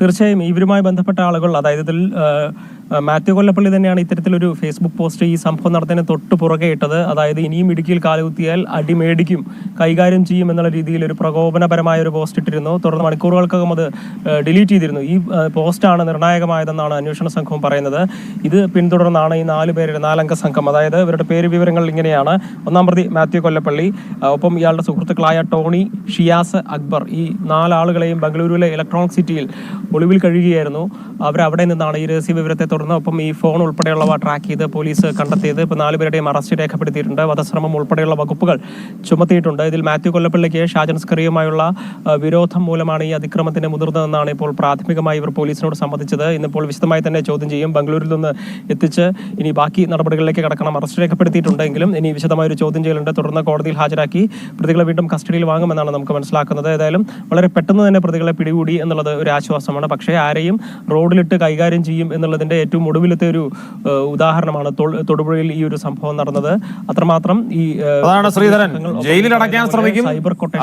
തീർച്ചയായും ഇവരുമായി ബന്ധപ്പെട്ട ആളുകൾ, അതായത് ഇതിൽ മാത്യു കൊല്ലപ്പള്ളി തന്നെയാണ് ഇത്തരത്തിലൊരു ഫേസ്ബുക്ക് പോസ്റ്റ് ഈ സംഭവം നടത്തുന്നതിന് തൊട്ട് പുറകെ ഇട്ടത്. അതായത് ഇനിയും ഇടുക്കിയിൽ കാലുകുത്തിയാൽ അടി മേടിക്കും, കൈകാര്യം ചെയ്യും എന്നുള്ള രീതിയിൽ ഒരു പ്രകോപനപരമായ ഒരു പോസ്റ്റ് ഇട്ടിരുന്നു. തുടർന്ന് മണിക്കൂറുകൾക്കകം അത് ഡിലീറ്റ് ചെയ്തിരുന്നു. ഈ പോസ്റ്റാണ് നിർണായകമായതെന്നാണ് അന്വേഷണ സംഘവും പറയുന്നത്. ഇത് പിന്തുടർന്നാണ് ഈ 4 സംഘം, അതായത് ഇവരുടെ പേര് വിവരങ്ങൾ ഇങ്ങനെയാണ്: ഒന്നാം പ്രതി മാത്യു കൊല്ലപ്പള്ളി, ഒപ്പം ഇയാളുടെ സുഹൃത്തുക്കളായ ടോണി, ഷിയാസ്, അക്ബർ, ഈ 4 ആളുകളെയും ബംഗളൂരുവിലെ ഇലക്ട്രോണിക് സിറ്റിയിൽ ഒളിവിൽ കഴിയുകയായിരുന്നു. അവരവിടെ നിന്നാണ് ഈ രഹസ്യ വിവരത്തെ തുടർന്ന് ഒപ്പം ഈ ഫോൺ ഉൾപ്പെടെയുള്ളവ ട്രാക്ക് ചെയ്ത് പോലീസ് കണ്ടെത്തിയത്. ഇപ്പോൾ 4 പേരുടെയും അറസ്റ്റ് രേഖപ്പെടുത്തിയിട്ടുണ്ട്. വധശ്രമം ഉൾപ്പെടെയുള്ള വകുപ്പുകൾ ചുമത്തിയിട്ടുണ്ട്. ഇതിൽ മാത്യു കൊല്ലപ്പള്ളിക്ക് ഷാജൻ സ്കറിയുമായുള്ള വിരോധം മൂലമാണ് ഈ അതിക്രമത്തിന് മുതിർന്നതെന്നാണ് ഇപ്പോൾ പ്രാഥമികമായി ഇവർ പോലീസിനോട് സമ്മതിച്ചത്. ഇന്നിപ്പോൾ വിശദമായി തന്നെ ചോദ്യം ചെയ്യും. ബംഗളൂരിൽ നിന്ന് എത്തിച്ച് ഇനി ബാക്കി നടപടികളിലേക്ക് കടക്കണം. അറസ്റ്റ് രേഖപ്പെടുത്തിയിട്ടുണ്ടെങ്കിലും ഇനി വിശദമായ ഒരു ചോദ്യം ചെയ്യലുണ്ട്. തുടർന്ന് കോടതിയിൽ ഹാജരാക്കി പ്രതികളെ വീണ്ടും കസ്റ്റഡിയിൽ വാങ്ങുമെന്നാണ് നമുക്ക് മനസ്സിലാക്കുന്നത്. ഏതായാലും വളരെ പെട്ടെന്ന് തന്നെ പ്രതികളെ പിടികൂടി എന്നുള്ളത് ഒരു ആശ്വാസമാണ്. പക്ഷേ ആരെയും റോഡിലിട്ട് കൈകാര്യം ചെയ്യും എന്നുള്ളതിന്റെ ഏറ്റവും ഒടുവിലത്തെ ഒരു ഉദാഹരണമാണ് തൊടുപുഴയിൽ ഈ ഒരു സംഭവം നടന്നത്. അത്രമാത്രം ഈ ശ്രീധരൻ ജയിലിൽ അടയ്ക്കാൻ ശ്രമിക്കും.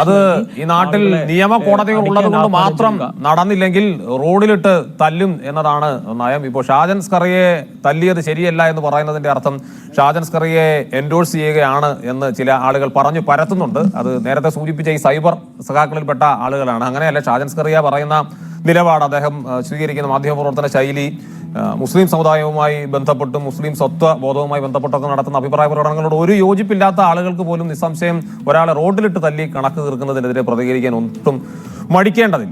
അത് ഈ നാട്ടിൽ നിയമ കോടതികൾ ഉള്ളത് കൊണ്ട് മാത്രം നടന്നില്ലെങ്കിൽ റോഡിലിട്ട് തല്ലും എന്നതാണ് നയം. ഇപ്പോൾ ഷാജൻ സ്കറിയെ തല്ലിയത് ശരിയല്ല എന്ന് പറയുന്നതിന്റെ അർത്ഥം ഷാജൻ സ്കറിയെ എൻഡോഴ്സ് ചെയ്യുകയാണ് എന്ന് ചില ആളുകൾ പറഞ്ഞു പരത്തുന്നുണ്ട്. അത് നേരത്തെ സൂചിപ്പിച്ച ഈ സൈബർ സഖാക്കളിൽപ്പെട്ട ആളുകളാണ്. അങ്ങനെയല്ല, ഷാജൻ സ്കറിയ പറയുന്ന നിലപാട്, അദ്ദേഹം സ്വീകരിക്കുന്ന മാധ്യമപ്രവർത്തന ശൈലി, മുസ്ലിം സമുദായവുമായി ബന്ധപ്പെട്ടും മുസ്ലിം സ്വത്വ ബോധവുമായി ബന്ധപ്പെട്ടൊക്കെ നടത്തുന്ന അഭിപ്രായ പ്രകടനങ്ങളോട് ഒരു യോജിപ്പില്ലാത്ത ആളുകൾക്ക് പോലും നിസ്സംശയം ഒരാളെ റോഡിലിട്ട് തല്ലി കണക്ക് തീർക്കുന്നതിനെതിരെ പ്രതികരിക്കാൻ ഒട്ടും മടിക്കേണ്ടതില്ല.